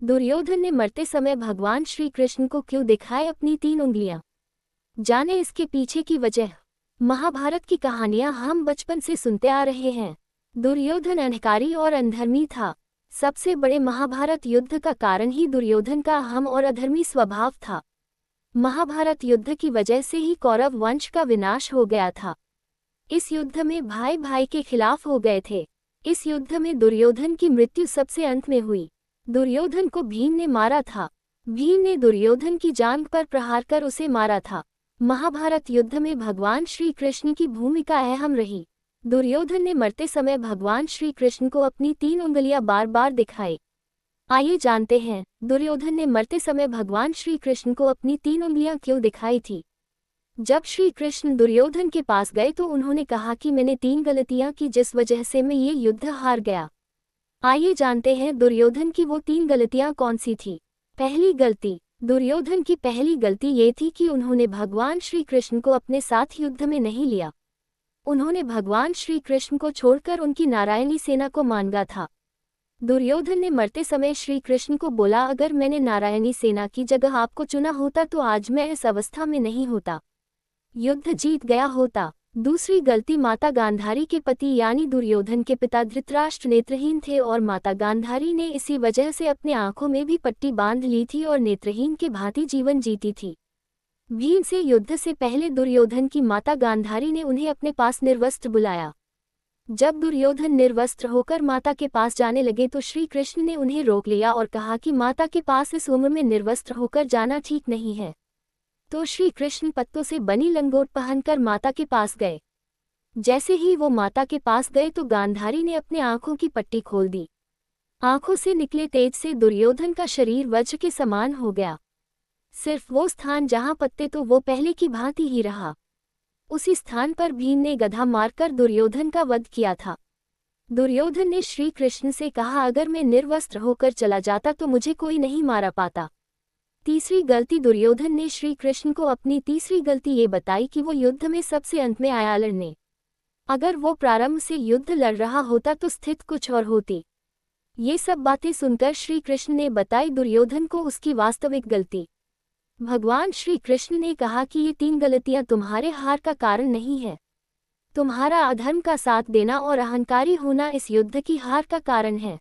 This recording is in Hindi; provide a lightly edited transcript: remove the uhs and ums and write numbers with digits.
दुर्योधन ने मरते समय भगवान श्री कृष्ण को क्यों दिखाए अपनी 3 उंगलियां? जाने इसके पीछे की वजह। महाभारत की कहानियां हम बचपन से सुनते आ रहे हैं। दुर्योधन अहंकारी और अधर्मी था। सबसे बड़े महाभारत युद्ध का कारण ही दुर्योधन का अहम और अधर्मी स्वभाव था। महाभारत युद्ध की वजह से ही कौरव वंश का विनाश हो गया था। इस युद्ध में भाई भाई के खिलाफ हो गए थे। इस युद्ध में दुर्योधन की मृत्यु सबसे अंत में हुई। दुर्योधन को भीम ने मारा था। भीम ने दुर्योधन की जांघ पर प्रहार कर उसे मारा था। महाभारत युद्ध में भगवान श्री कृष्ण की भूमिका अहम रही। दुर्योधन ने मरते समय भगवान श्री कृष्ण को अपनी 3 उंगलियां बार बार दिखाई। आइए जानते हैं, दुर्योधन ने मरते समय भगवान श्री कृष्ण को अपनी 3 उंगलियां क्यों दिखाई थी। जब श्री कृष्ण दुर्योधन के पास गए तो उन्होंने कहा कि मैंने 3 गलतियां की जिस वजह से मैं ये युद्ध हार गया। आइए जानते हैं दुर्योधन की वो 3 गलतियां कौन सी थी। पहली गलती। दुर्योधन की पहली गलती ये थी कि उन्होंने भगवान श्री कृष्ण को अपने साथ युद्ध में नहीं लिया। उन्होंने भगवान श्री कृष्ण को छोड़कर उनकी नारायणी सेना को मांगा था। दुर्योधन ने मरते समय श्री कृष्ण को बोला, अगर मैंने नारायणी सेना की जगह आपको चुना होता तो आज मैं इस अवस्था में नहीं होता, युद्ध जीत गया होता। दूसरी गलती। माता गांधारी के पति यानी दुर्योधन के पिता धृतराष्ट्र नेत्रहीन थे और माता गांधारी ने इसी वजह से अपने आंखों में भी पट्टी बांध ली थी और नेत्रहीन के भांति जीवन जीती थी। भीम से युद्ध से पहले दुर्योधन की माता गांधारी ने उन्हें अपने पास निर्वस्त्र बुलाया। जब दुर्योधन निर्वस्त्र होकर माता के पास जाने लगे तो श्री कृष्ण ने उन्हें रोक लिया और कहा कि माता के पास इस उम्र में निर्वस्त्र होकर जाना ठीक नहीं है। तो श्री कृष्ण पत्तों से बनी लंगोट पहनकर माता के पास गए। जैसे ही वो माता के पास गए तो गांधारी ने अपने आंखों की पट्टी खोल दी। आंखों से निकले तेज से दुर्योधन का शरीर वज्र के समान हो गया। सिर्फ वो स्थान जहां पत्ते तो वो पहले की भांति ही रहा। उसी स्थान पर भीम ने गधा मारकर दुर्योधन का वध किया था। दुर्योधन ने श्री कृष्ण से कहा, अगर मैं निर्वस्त्र होकर चला जाता तो मुझे कोई नहीं मारा पाता। तीसरी गलती। दुर्योधन ने श्री कृष्ण को अपनी तीसरी गलती ये बताई कि वो युद्ध में सबसे अंत में आया लड़ने। अगर वो प्रारंभ से युद्ध लड़ रहा होता तो स्थिति कुछ और होती। ये सब बातें सुनकर श्री कृष्ण ने बताई दुर्योधन को उसकी वास्तविक गलती। भगवान श्री कृष्ण ने कहा कि ये 3 गलतियां तुम्हारे हार का कारण नहीं है। तुम्हारा अधर्म का साथ देना और अहंकारी होना इस युद्ध की हार का कारण है।